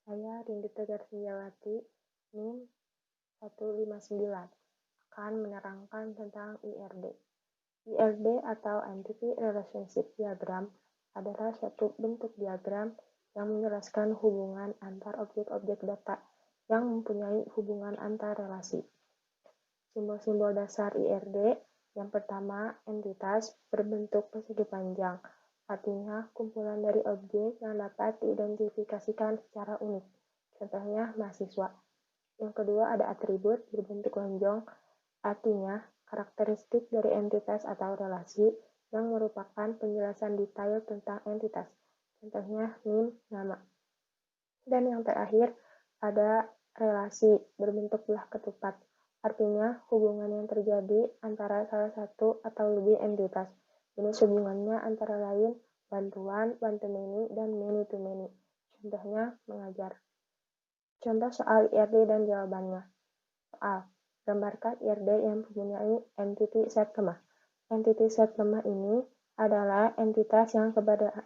Saya Rindy Tegar Senjawati, NIM 159, akan menerangkan tentang IRD. IRD atau Entity Relationship Diagram adalah suatu bentuk diagram yang menjelaskan hubungan antar objek-objek data yang mempunyai hubungan antar relasi. Simbol-simbol dasar IRD, yang pertama, entitas berbentuk persegi panjang, artinya kumpulan dari objek yang dapat diidentifikasikan secara unik, contohnya mahasiswa. Yang kedua ada atribut berbentuk lonjong, artinya karakteristik dari entitas atau relasi yang merupakan penjelasan detail tentang entitas, contohnya NIM, nama. Dan yang terakhir ada relasi berbentuk belah ketupat, artinya hubungan yang terjadi antara salah satu atau lebih entitas. Jenis hubungannya antara lain bantuan, one to many, dan many to many. Contohnya mengajar. Contoh soal IRD dan jawabannya. Soal, gambarkan IRD yang mempunyai entity set lemah. Entity set lemah ini adalah entitas yang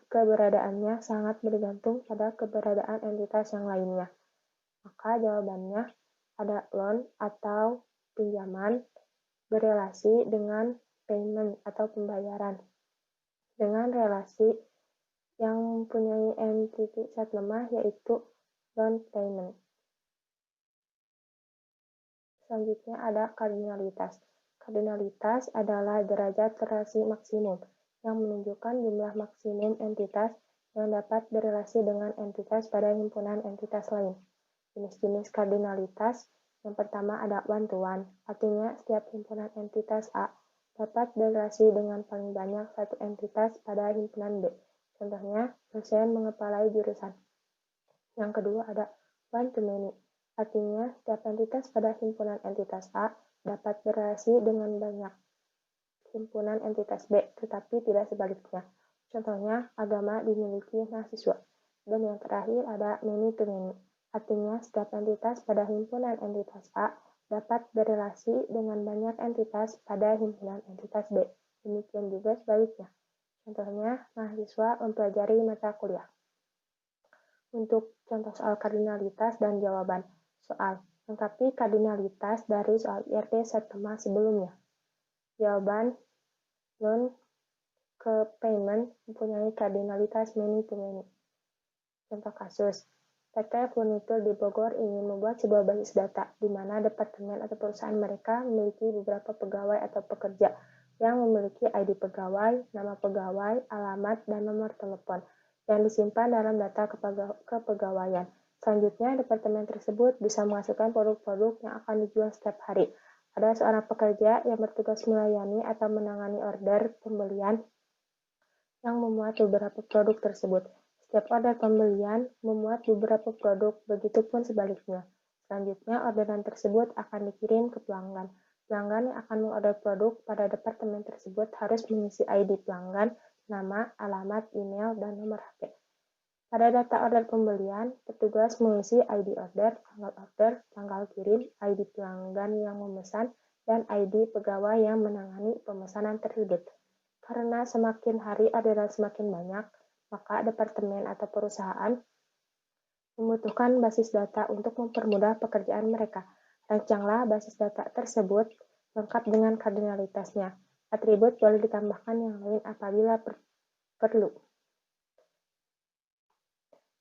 keberadaannya sangat bergantung pada keberadaan entitas yang lainnya. Maka jawabannya ada loan atau pinjaman berelasi dengan payment atau pembayaran. Dengan relasi yang mempunyai entity set lemah yaitu loan payment. Selanjutnya ada kardinalitas. Kardinalitas adalah derajat relasi maksimum yang menunjukkan jumlah maksimum entitas yang dapat berelasi dengan entitas pada himpunan entitas lain. Jenis-jenis kardinalitas, yang pertama ada one-to-one, artinya setiap himpunan entitas A dapat berelasi dengan paling banyak satu entitas pada himpunan B. Contohnya, dosen mengepalai jurusan. Yang kedua ada one-to-many, artinya setiap entitas pada himpunan entitas A dapat berelasi dengan banyak himpunan entitas B, tetapi tidak sebaliknya. Contohnya, agama dimiliki mahasiswa. Dan yang terakhir ada many-to-many, artinya setiap entitas pada himpunan entitas A dapat berelasi dengan banyak entitas pada himpunan entitas B. Demikian juga sebaliknya. Contohnya, mahasiswa mempelajari mata kuliah. Untuk contoh soal kardinalitas dan jawaban soal, lengkapi kardinalitas dari soal IRD set lemah sebelumnya. Jawaban, loan ke payment mempunyai kardinalitas many-to-many. Contoh kasus, PT Furnitur di Bogor ingin membuat sebuah basis data, di mana departemen atau perusahaan mereka memiliki beberapa pegawai atau pekerja yang memiliki ID pegawai, nama pegawai, alamat, dan nomor telepon yang disimpan dalam data kepegawaian. Selanjutnya, departemen tersebut bisa menghasilkan produk-produk yang akan dijual setiap hari. Ada seorang pekerja yang bertugas melayani atau menangani order pembelian yang memuat beberapa produk tersebut. Setiap order pembelian memuat beberapa produk, begitupun sebaliknya. Selanjutnya, orderan tersebut akan dikirim ke pelanggan. Pelanggan yang akan mengorder produk pada departemen tersebut harus mengisi ID pelanggan, nama, alamat, email, dan nomor HP. Pada data order pembelian, petugas mengisi ID order, tanggal kirim, ID pelanggan yang memesan, dan ID pegawai yang menangani pemesanan tersebut. Karena semakin hari orderan semakin banyak, maka departemen atau perusahaan membutuhkan basis data untuk mempermudah pekerjaan mereka. Rancanglah basis data tersebut lengkap dengan kardinalitasnya. Atribut boleh ditambahkan yang lain apabila perlu.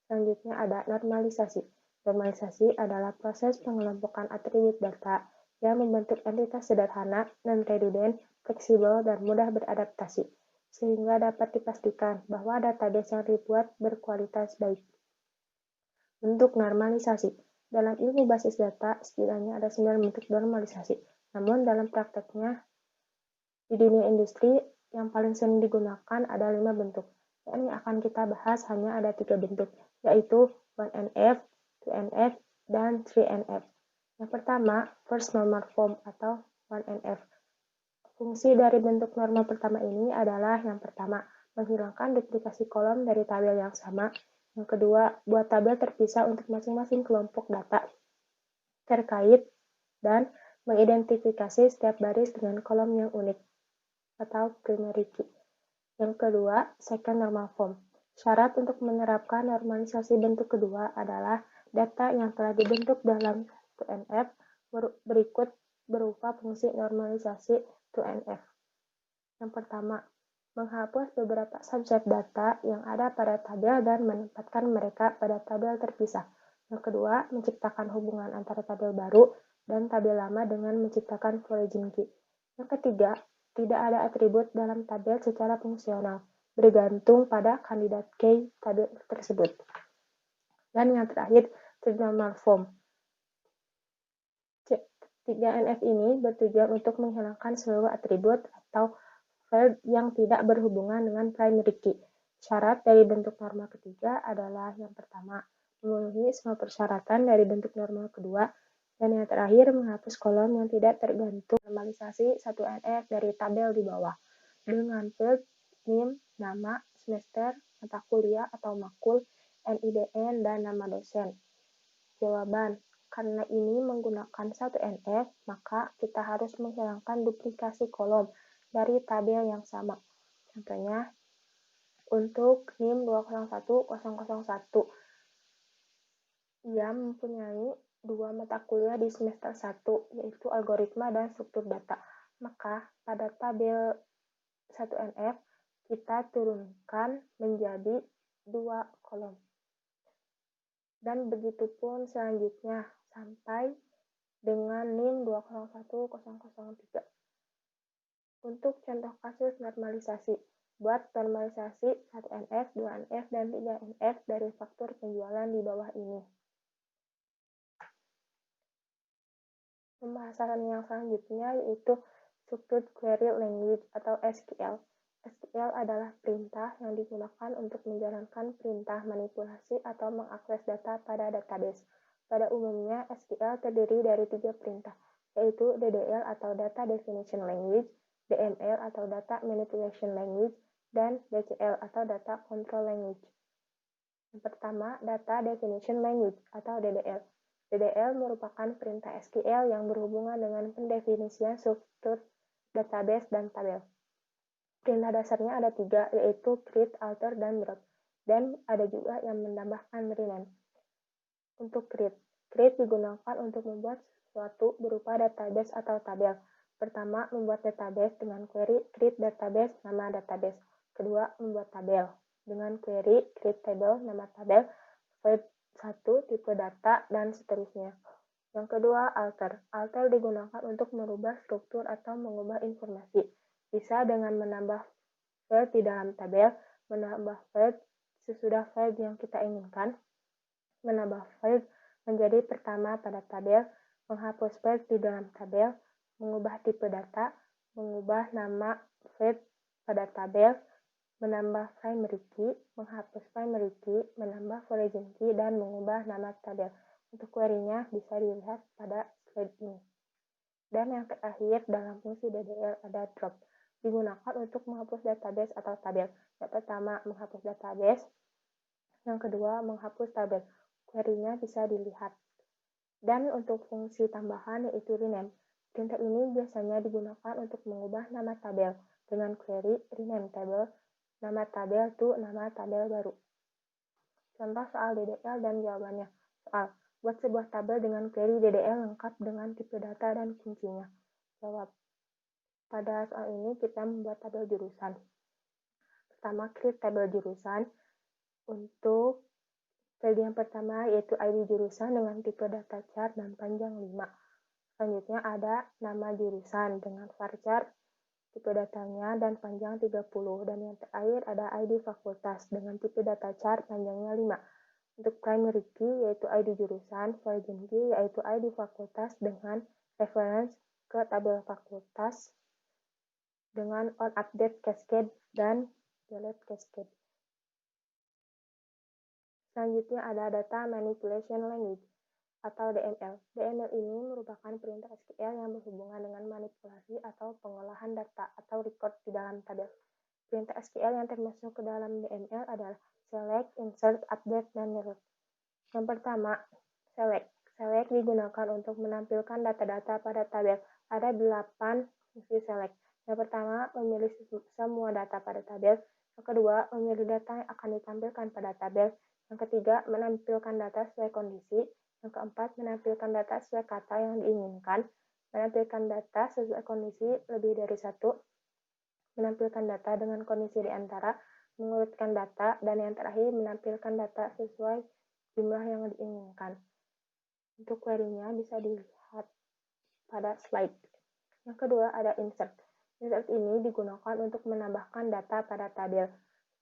Selanjutnya ada normalisasi. Normalisasi adalah proses pengelompokan atribut data yang membentuk entitas sederhana, non-redundant, fleksibel, dan mudah beradaptasi, sehingga dapat dipastikan bahwa database yang dibuat berkualitas baik. Bentuk normalisasi. Dalam ilmu basis data, setidaknya ada 9 bentuk normalisasi. Namun dalam prakteknya, di dunia industri, yang paling sering digunakan ada 5 bentuk. Yang akan kita bahas hanya ada 3 bentuk, yaitu 1NF, 2NF, dan 3NF. Yang pertama, First Normal Form atau 1NF. Fungsi dari bentuk normal pertama ini adalah yang pertama, menghilangkan duplikasi kolom dari tabel yang sama. Yang kedua, buat tabel terpisah untuk masing-masing kelompok data terkait dan mengidentifikasi setiap baris dengan kolom yang unik atau primary key. Yang kedua, Second Normal Form. Syarat untuk menerapkan normalisasi bentuk kedua adalah Data yang telah dibentuk dalam 2NF berikut berupa fungsi normalisasi 2NF. Yang pertama, menghapus beberapa subset data yang ada pada tabel dan menempatkan mereka pada tabel terpisah. Yang kedua, menciptakan hubungan antara tabel baru dan tabel lama dengan menciptakan origin key. Yang ketiga, tidak ada atribut dalam tabel secara fungsional, bergantung pada kandidat key tabel tersebut. Dan yang terakhir, trinomial form. 3NF ini bertujuan untuk menghilangkan seluruh atribut atau field yang tidak berhubungan dengan primary key. Syarat dari bentuk normal ketiga adalah yang pertama, memenuhi semua persyaratan dari bentuk normal kedua, dan yang terakhir menghapus kolom yang tidak tergantung normalisasi 1NF dari tabel di bawah dengan field NIM, nama, semester, mata kuliah atau makul, NIDN, dan nama dosen. Jawaban, karena ini menggunakan 1NF, maka kita harus menghilangkan duplikasi kolom dari tabel yang sama. Contohnya, untuk NIM 201001, ia mempunyai dua mata kuliah di semester 1, yaitu algoritma dan struktur data. Maka pada tabel 1NF, kita turunkan menjadi 2 kolom. Dan begitu pun selanjutnya, sampai dengan NIM 201003. Untuk contoh kasus normalisasi, buat normalisasi 1NF, 2NF, dan 3NF dari faktur penjualan di bawah ini. Pembahasan yang selanjutnya yaitu Structured Query Language atau SQL. SQL adalah perintah yang digunakan untuk menjalankan perintah manipulasi atau mengakses data pada database. Pada umumnya, SQL terdiri dari 3 perintah, yaitu DDL atau Data Definition Language, DML atau Data Manipulation Language, dan DCL atau Data Control Language. Yang pertama, Data Definition Language atau DDL. DDL merupakan perintah SQL yang berhubungan dengan pendefinisian struktur database dan tabel. Perintah dasarnya ada 3, yaitu create, alter, dan drop. Dan ada juga yang menambahkan rename. Untuk create digunakan untuk membuat sesuatu berupa database atau tabel. Pertama, membuat database dengan query create database nama database. Kedua, membuat tabel dengan query create table nama tabel, field 1 tipe data, dan seterusnya. Yang kedua, alter. Alter digunakan untuk merubah struktur atau mengubah informasi. Bisa dengan menambah field di dalam tabel, menambah field sesudah field yang kita inginkan, menambah field menjadi pertama pada tabel, menghapus field di dalam tabel, mengubah tipe data, mengubah nama field pada tabel, menambah primary key, menghapus primary key, menambah origin key, dan mengubah nama tabel. Untuk query-nya bisa dilihat pada slide ini. Dan yang terakhir dalam fungsi DDL ada drop. Digunakan untuk menghapus database atau tabel. Yang pertama, menghapus database. Yang kedua, menghapus tabel. Query-nya bisa dilihat. Dan untuk fungsi tambahan yaitu rename. Perintah ini biasanya digunakan untuk mengubah nama tabel dengan query rename table, nama tabel to nama tabel baru. Contoh soal DDL dan jawabannya. Soal, buat sebuah tabel dengan query DDL lengkap dengan tipe data dan kuncinya. Jawab. Pada soal ini kita membuat tabel jurusan. Pertama, create tabel jurusan. Untuk field yang pertama yaitu ID jurusan dengan tipe data chart dan panjang 5. Selanjutnya ada nama jurusan dengan varchar tipe datanya dan panjang 30, dan yang terakhir ada ID fakultas dengan tipe data chart panjangnya 5. Untuk primary key yaitu ID jurusan, origin key yaitu ID fakultas dengan reference ke tabel fakultas dengan on update cascade dan delete cascade. Selanjutnya ada data manipulation language atau DML. DML ini merupakan perintah SQL yang berhubungan dengan manipulasi atau pengolahan data atau record di dalam tabel. Perintah SQL yang termasuk ke dalam DML adalah select, insert, update, dan delete. Yang pertama, select. Select digunakan untuk menampilkan data-data pada tabel. Ada 8 fungsi select. Yang pertama, memilih semua data pada tabel. Yang kedua, memilih data yang akan ditampilkan pada tabel. Yang ketiga, menampilkan data sesuai kondisi. Yang keempat, menampilkan data sesuai kata yang diinginkan. Menampilkan data sesuai kondisi lebih dari satu. Menampilkan data dengan kondisi di antara. Mengurutkan data. Dan yang terakhir, menampilkan data sesuai jumlah yang diinginkan. Untuk query-nya bisa dilihat pada slide. Yang kedua ada insert. Insert ini digunakan untuk menambahkan data pada tabel.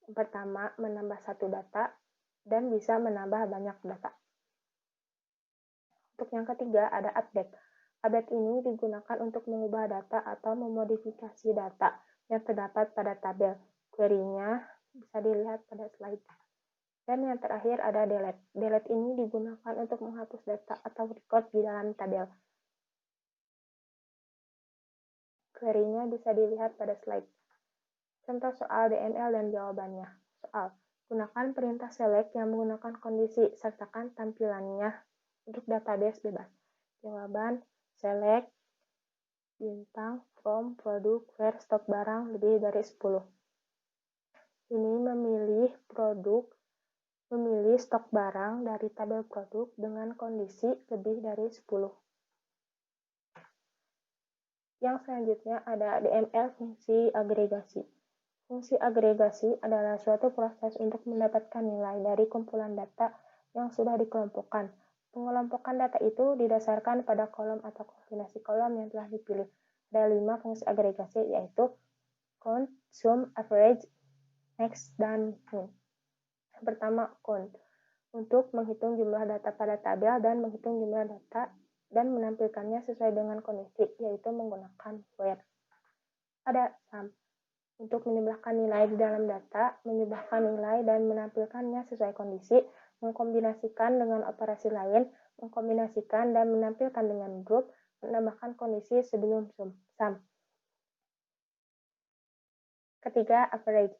Yang pertama, menambah satu data dan bisa menambah banyak data. Untuk yang ketiga ada update. Update ini digunakan untuk mengubah data atau memodifikasi data yang terdapat pada tabel. Query-nya bisa dilihat pada slide. Dan yang terakhir ada delete. Delete ini digunakan untuk menghapus data atau record di dalam tabel. Query-nya bisa dilihat pada slide. Contoh soal DML dan jawabannya. Soal, gunakan perintah select yang menggunakan kondisi, sertakan tampilannya untuk database bebas. Jawaban, select, bintang, from, produk, where, stok barang lebih dari 10. Ini memilih stok barang dari tabel produk dengan kondisi lebih dari 10. Yang selanjutnya ada DML fungsi agregasi. Fungsi agregasi adalah suatu proses untuk mendapatkan nilai dari kumpulan data yang sudah dikelompokkan. Pengelompokan data itu didasarkan pada kolom atau kombinasi kolom yang telah dipilih. Ada 5 fungsi agregasi yaitu count, sum, average, max, dan min. Yang pertama, count. Untuk menghitung jumlah data pada tabel dan menghitung jumlah data dan menampilkannya sesuai dengan kondisi, yaitu menggunakan where. Ada sum. Untuk menjumlahkan nilai di dalam data, menjumlahkan nilai dan menampilkannya sesuai kondisi, mengkombinasikan dengan operasi lain, mengkombinasikan dan menampilkan dengan grup, menambahkan kondisi sebelum sum. Ketiga, average,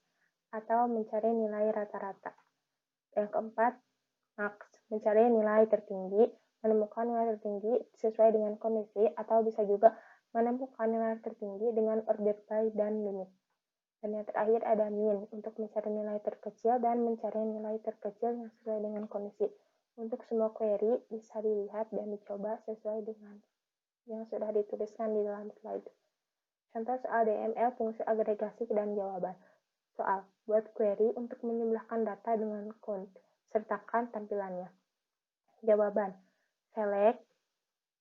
atau mencari nilai rata-rata. Yang keempat, max, mencari nilai tertinggi, menemukan nilai tertinggi sesuai dengan kondisi, atau bisa juga menemukan nilai tertinggi dengan order by dan limit. Dan yang terakhir ada min, untuk mencari nilai terkecil dan mencari nilai terkecil yang sesuai dengan kondisi. Untuk semua query bisa dilihat dan dicoba sesuai dengan yang sudah dituliskan di dalam slide. Contoh soal DML fungsi agregasi dan jawaban. Soal, buat query untuk menjumlahkan data dengan count, sertakan tampilannya. Jawaban, select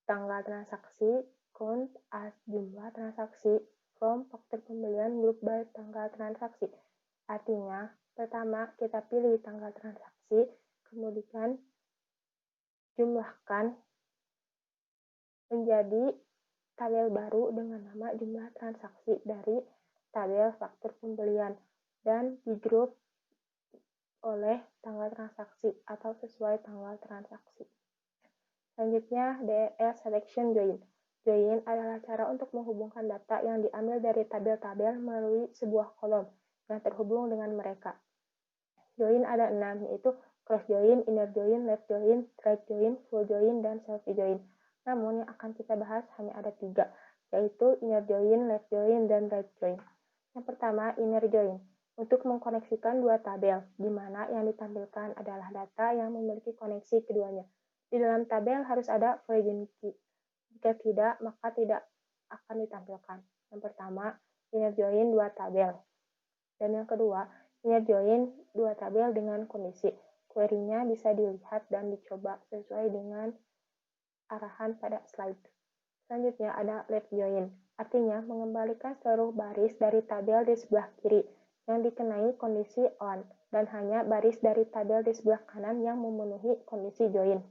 tanggal transaksi, count as jumlah transaksi, from faktur pembelian group by tanggal transaksi. Artinya, pertama kita pilih tanggal transaksi, kemudian jumlahkan menjadi tabel baru dengan nama jumlah transaksi dari tabel faktur pembelian dan di grup oleh tanggal transaksi atau sesuai tanggal transaksi. Selanjutnya, DEL selection join. Join adalah cara untuk menghubungkan data yang diambil dari tabel-tabel melalui sebuah kolom yang terhubung dengan mereka. Join ada 6, yaitu cross join, inner join, left join, right join, full join, dan selfie join. Namun yang akan kita bahas hanya ada 3, yaitu inner join, left join, dan right join. Yang pertama, inner join. Untuk mengkoneksikan dua tabel, di mana yang ditampilkan adalah data yang memiliki koneksi keduanya. Di dalam tabel harus ada origin key. Jika tidak, maka tidak akan ditampilkan. Yang pertama, inner join dua tabel. Dan yang kedua, inner join dua tabel dengan kondisi. Query-nya bisa dilihat dan dicoba sesuai dengan arahan pada slide. Selanjutnya ada left join. Artinya mengembalikan seluruh baris dari tabel di sebelah kiri yang dikenai kondisi on dan hanya baris dari tabel di sebelah kanan yang memenuhi kondisi join.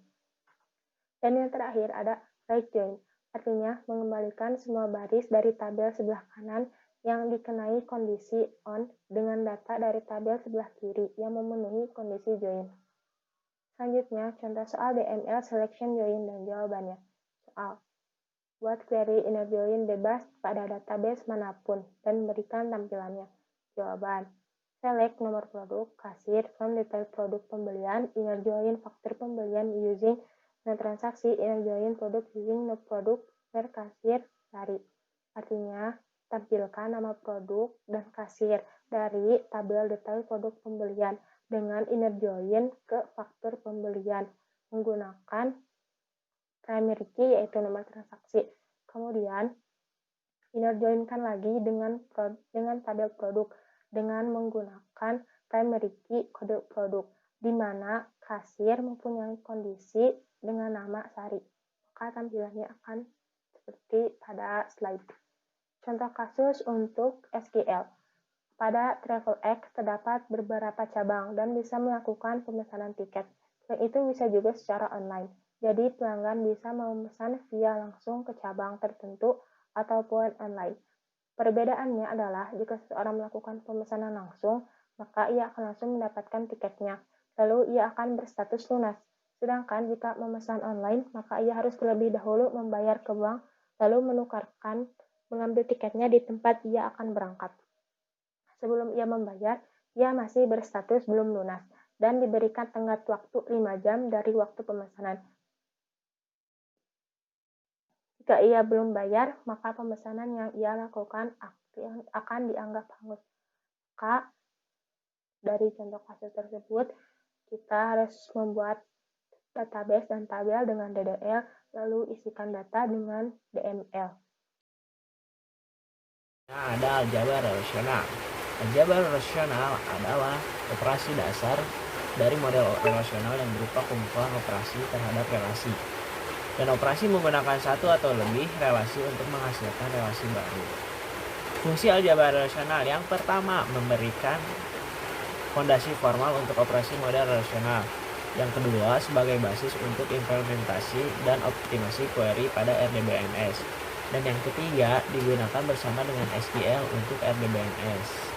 Dan yang terakhir ada right join, artinya mengembalikan semua baris dari tabel sebelah kanan yang dikenai kondisi on dengan data dari tabel sebelah kiri yang memenuhi kondisi join. Selanjutnya, contoh soal DML selection join dan jawabannya. Soal, buat query inner join bebas pada database manapun dan berikan tampilannya. Jawaban, select nomor produk, kasir, from detail produk pembelian, inner join faktur pembelian using dan transaksi inner join produk using no produk, where kasir, cari. Artinya, tampilkan nama produk dan kasir dari tabel detail produk pembelian dengan inner join ke faktur pembelian menggunakan primary key yaitu nomor transaksi. Kemudian inner join-kan lagi dengan tabel produk dengan menggunakan primary key kode produk, di mana kasir mempunyai kondisi dengan nama Sari. Maka tampilannya akan seperti pada slide. Contoh kasus untuk SQL. Pada TravelX terdapat beberapa cabang dan bisa melakukan pemesanan tiket. Dan itu bisa juga secara online. Jadi pelanggan bisa memesan via langsung ke cabang tertentu ataupun online. Perbedaannya adalah jika seseorang melakukan pemesanan langsung, maka ia akan langsung mendapatkan tiketnya. Lalu ia akan berstatus lunas. Sedangkan jika memesan online, maka ia harus terlebih dahulu membayar ke bank, lalu mengambil tiketnya di tempat ia akan berangkat. Sebelum ia membayar, ia masih berstatus belum lunas dan diberikan tenggat waktu 5 jam dari waktu pemesanan. Jika ia belum bayar, maka pemesanan yang ia lakukan akan dianggap hangus. Maka dari contoh kasus tersebut, kita harus membuat database dan tabel dengan DDL, lalu isikan data dengan DML. Nah, ada aljabar relasional. Aljabar relasional adalah operasi dasar dari model relasional yang berupa kumpulan operasi terhadap relasi. Dan operasi menggunakan satu atau lebih relasi untuk menghasilkan relasi baru. Fungsi aljabar relasional yang pertama memberikan fondasi formal untuk operasi model relasional. Yang kedua sebagai basis untuk implementasi dan optimasi query pada RDBMS. Dan yang ketiga digunakan bersama dengan SQL untuk RDBMS.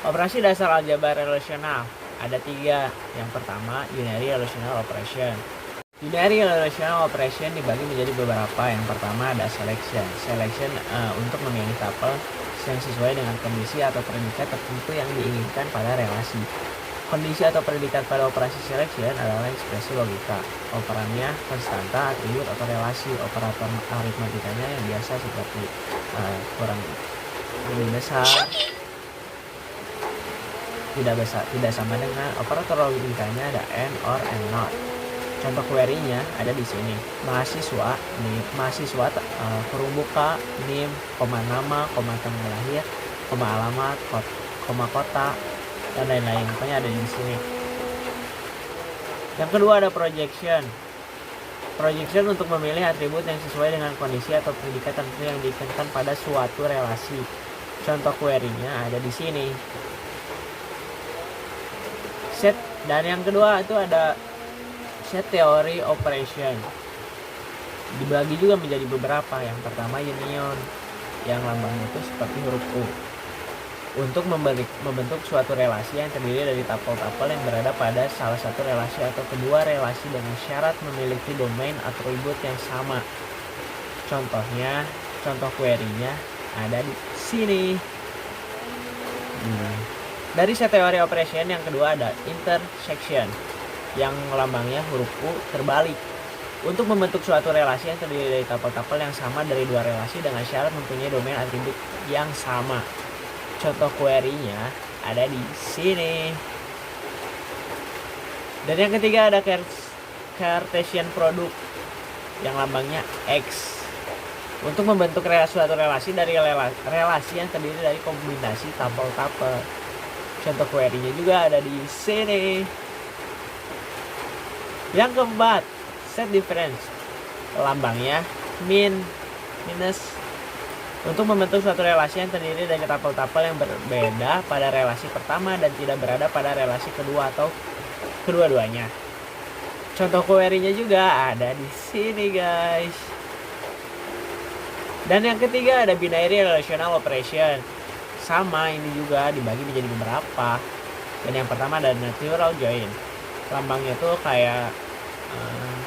Operasi dasar aljabar relasional ada 3. Yang pertama, unary relational operation. Unary relational operation dibagi menjadi beberapa. Yang pertama ada selection. Selection untuk memilih tuple yang sesuai dengan kondisi atau predikat tertentu yang diinginkan pada relasi. Kondisi atau predikat pada operasi selection adalah ekspresi logika. Operannya konstanta, atribut, atau relasi. Operator aritmatikanya yang biasa seperti kurang lebih besar, tidak sama dengan. Operator logikanya ada and, or, and not. Contoh query-nya ada di sini. Mahasiswa, kurung buka, NIM, koma nama, koma tanggal lahir, koma alamat, koma kota, dan lain-lain. Pokoknya ada di sini. Yang kedua ada projection. Projection untuk memilih atribut yang sesuai dengan kondisi atau predikat tertentu yang diinginkan pada suatu relasi. Contoh query-nya ada di sini. Set, dan yang kedua itu ada set theory operation. Dibagi juga menjadi beberapa. Yang pertama union, yang lambangnya itu seperti huruf U. Untuk membentuk suatu relasi yang terdiri dari tuple-tuple yang berada pada salah satu relasi atau kedua relasi dengan syarat memiliki domain atribut yang sama. Contohnya, contoh query-nya ada di sini. Dari set theory operation yang kedua ada intersection, yang lambangnya huruf U terbalik. Untuk membentuk suatu relasi yang terdiri dari tuple-tuple yang sama dari dua relasi dengan syarat mempunyai domain atribut yang sama. Contoh query-nya ada di sini. Dan yang ketiga ada Cartesian product yang lambangnya X. Untuk membentuk suatu relasi dari relasi yang terdiri dari kombinasi tuple-tuple. Contoh query-nya juga ada di sini. Yang keempat, set difference. Lambangnya minus. Untuk membentuk suatu relasi yang terdiri dari tuple-tuple yang berbeda pada relasi pertama dan tidak berada pada relasi kedua atau kedua-duanya. Contoh query-nya juga ada di sini, guys. Dan yang ketiga ada binary relational operation. Sama, ini juga dibagi menjadi beberapa. Dan yang pertama ada natural join. Lambangnya tuh kayak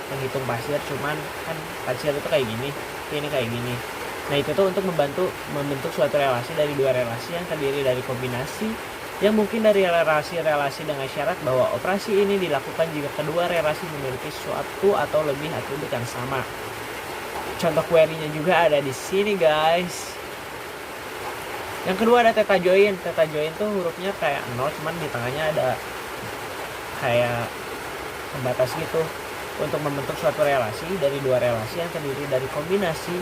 penghitung pasir, cuman kan pasir itu kayak gini, ini kayak gini. Nah, itu tuh untuk membentuk suatu relasi dari dua relasi yang terdiri dari kombinasi yang mungkin dari relasi-relasi dengan syarat bahwa operasi ini dilakukan jika kedua relasi memiliki suatu atau lebih atribut yang sama. Contoh query-nya juga ada di sini, guys. Yang kedua ada theta join. Theta join tuh hurufnya kayak 0, cuman di tengahnya ada kayak pembatas gitu untuk membentuk suatu relasi dari dua relasi yang terdiri dari kombinasi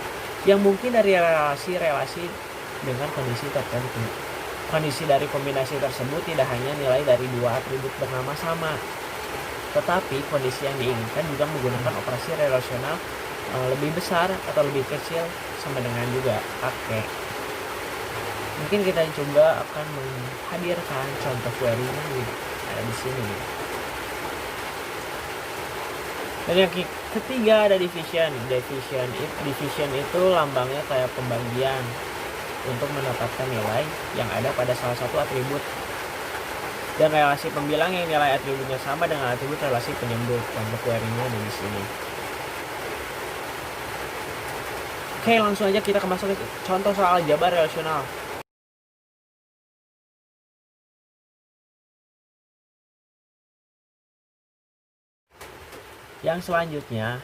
yang mungkin dari relasi-relasi dengan kondisi tertentu. Kondisi dari kombinasi tersebut tidak hanya nilai dari dua atribut bernama sama, tetapi kondisi yang diinginkan juga menggunakan operasi relasional lebih besar atau lebih kecil sama dengan juga pakai. Mungkin kita coba akan menghadirkan contoh query-nya ada di sini. Dan yang ketiga ada division. Division itu lambangnya kayak pembagian untuk mendapatkan nilai yang ada pada salah satu atribut. Dan relasi pembilang yang nilai atributnya sama dengan atribut relasi penyebut. Contoh query-nya ada di sini. Oke, langsung aja kita masuk ke contoh soal aljabar relasional. Yang selanjutnya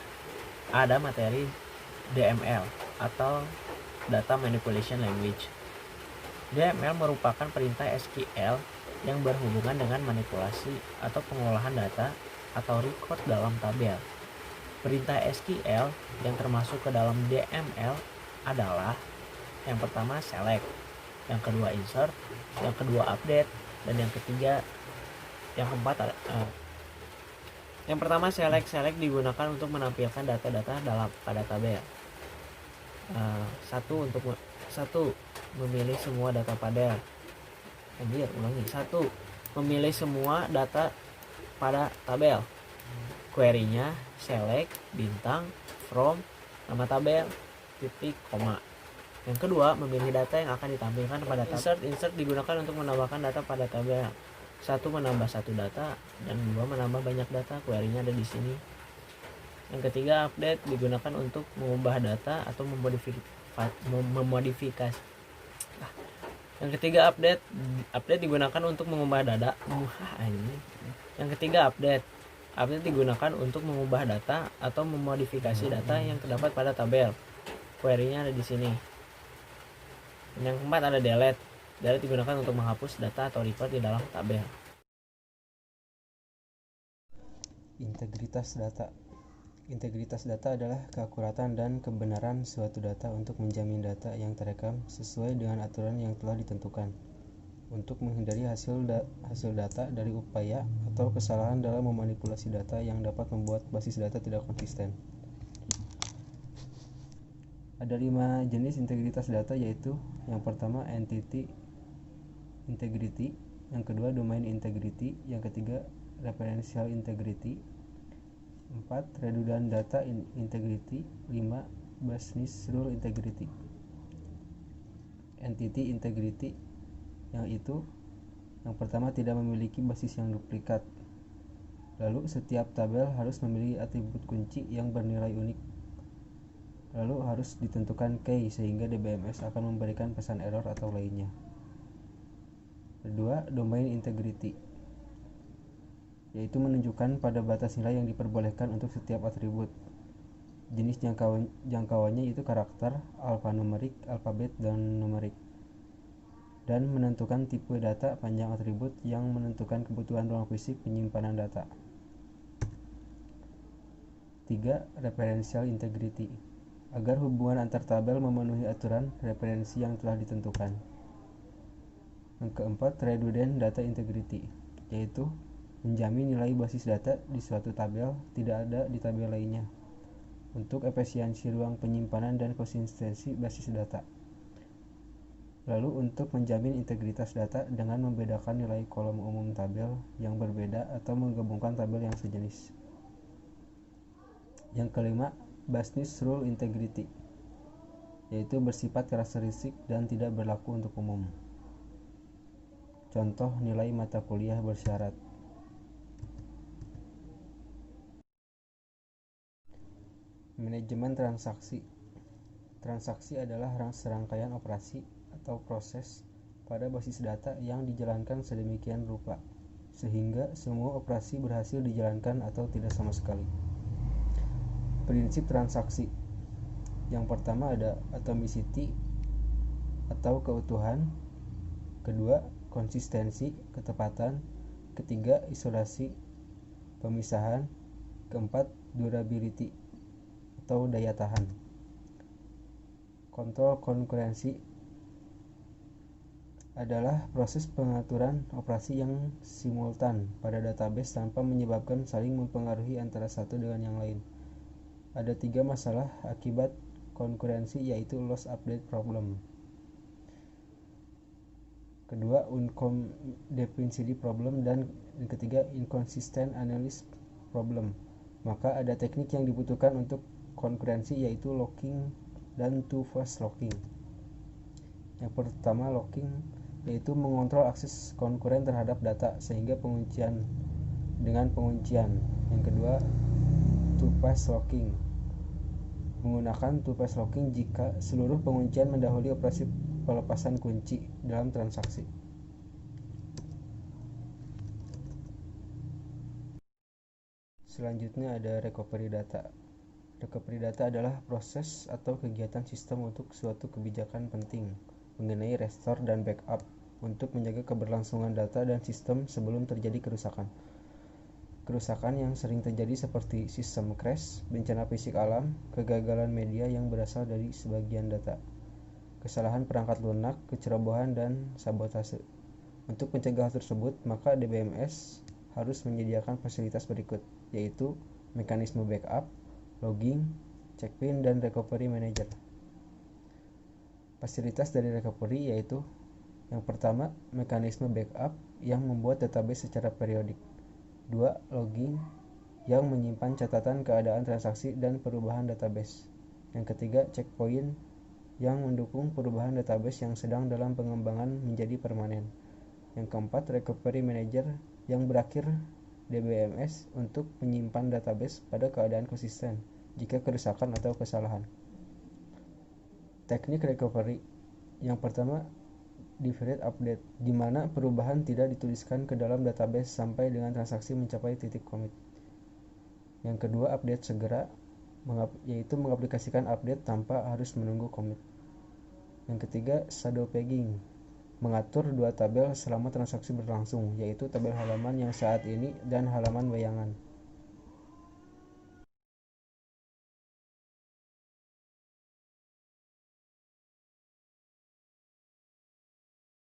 ada materi DML atau Data Manipulation Language. DML merupakan perintah SQL yang berhubungan dengan manipulasi atau pengolahan data atau record dalam tabel. Perintah SQL yang termasuk ke dalam DML adalah yang pertama select, yang kedua insert, yang kedua update, dan yang keempat yang pertama select digunakan untuk menampilkan data-data pada tabel. Satu memilih semua data pada memilih semua data pada tabel. Query-nya select bintang from nama tabel titik koma. Yang kedua memilih data yang akan ditampilkan pada tabel. Insert digunakan untuk menambahkan data pada tabel. 1 menambah 1 data dan 2 menambah banyak data. Query-nya ada di sini. Yang ketiga update digunakan untuk mengubah data atau memodifikasi. Yang ketiga update digunakan untuk mengubah data. Yang ketiga update digunakan untuk mengubah data atau memodifikasi data yang terdapat pada tabel. Query-nya ada di sini. Yang keempat ada delete digunakan untuk menghapus data atau record di dalam tabel. Integritas data adalah keakuratan dan kebenaran suatu data untuk menjamin data yang terekam sesuai dengan aturan yang telah ditentukan, untuk menghindari hasil data dari upaya atau kesalahan dalam memanipulasi data yang dapat membuat basis data tidak konsisten. Ada 5 jenis integritas data, yaitu yang pertama entity integrity, yang kedua domain integrity, yang ketiga referential integrity, 4 redundant data integrity, 5 business rule integrity. Entity integrity yang pertama tidak memiliki basis yang duplikat. Lalu setiap tabel harus memiliki atribut kunci yang bernilai unik. Lalu harus ditentukan key sehingga DBMS akan memberikan pesan error atau lainnya. Kedua, domain integrity, yaitu menunjukkan pada batas nilai yang diperbolehkan untuk setiap atribut. Jenis jangkauannya yaitu karakter, alfanumerik, alfabet, dan numerik. Dan menentukan tipe data panjang atribut yang menentukan kebutuhan ruang fisik penyimpanan data. 3. Referential integrity, agar hubungan antar tabel memenuhi aturan referensi yang telah ditentukan. Yang keempat, redundant data integrity, yaitu menjamin nilai basis data di suatu tabel tidak ada di tabel lainnya, untuk efisiensi ruang penyimpanan dan konsistensi basis data. Lalu untuk menjamin integritas data dengan membedakan nilai kolom umum tabel yang berbeda atau menggabungkan tabel yang sejenis. Yang kelima, business rule integrity, yaitu bersifat karakteristik dan tidak berlaku untuk umum. Contoh nilai mata kuliah bersyarat. Manajemen transaksi. Transaksi adalah serangkaian operasi atau proses pada basis data yang dijalankan sedemikian rupa sehingga semua operasi berhasil dijalankan atau tidak sama sekali. Prinsip transaksi. Yang pertama ada atomicity atau keutuhan, Kedua, konsistensi, ketepatan. Ketiga, isolasi, pemisahan. Keempat, durability atau daya tahan. Kontrol konkurensi adalah proses pengaturan operasi yang simultan pada database tanpa menyebabkan saling mempengaruhi antara satu dengan yang lain. Ada 3 masalah akibat konkurensi, yaitu loss update problem. Kedua, dependency problem, dan ketiga, inconsistent analysis problem. Maka ada teknik yang dibutuhkan untuk konkurensi, yaitu locking dan two-phase locking. Yang pertama, locking, yaitu mengontrol akses konkuren terhadap data sehingga penguncian dengan penguncian. Yang kedua, two-phase locking, menggunakan two-phase locking jika seluruh penguncian mendahului operasi pelepasan kunci dalam transaksi. Selanjutnya ada recovery data. Recovery data adalah proses atau kegiatan sistem untuk suatu kebijakan penting mengenai restore dan backup untuk menjaga keberlangsungan data dan sistem sebelum terjadi kerusakan. Kerusakan yang sering terjadi seperti sistem crash, bencana fisik alam, kegagalan media yang berasal dari sebagian data, kesalahan perangkat lunak, kecerobohan, dan sabotase. Untuk mencegah tersebut, maka DBMS harus menyediakan fasilitas berikut, yaitu mekanisme backup, logging, checkpoint, dan recovery manager. Fasilitas dari recovery yaitu yang pertama, mekanisme backup yang membuat database secara periodik. 2. Logging yang menyimpan catatan keadaan transaksi dan perubahan database. Yang ketiga, checkpoint yang mendukung perubahan database yang sedang dalam pengembangan menjadi permanen. Yang keempat, recovery manager yang berakhir DBMS untuk menyimpan database pada keadaan konsisten jika kerusakan atau kesalahan. Teknik recovery yang pertama, deferred update, di mana perubahan tidak dituliskan ke dalam database sampai dengan transaksi mencapai titik commit. Yang kedua, update segera, yaitu mengaplikasikan update tanpa harus menunggu commit. Yang ketiga, shadow pegging, mengatur 2 tabel selama transaksi berlangsung, yaitu tabel halaman yang saat ini dan halaman bayangan.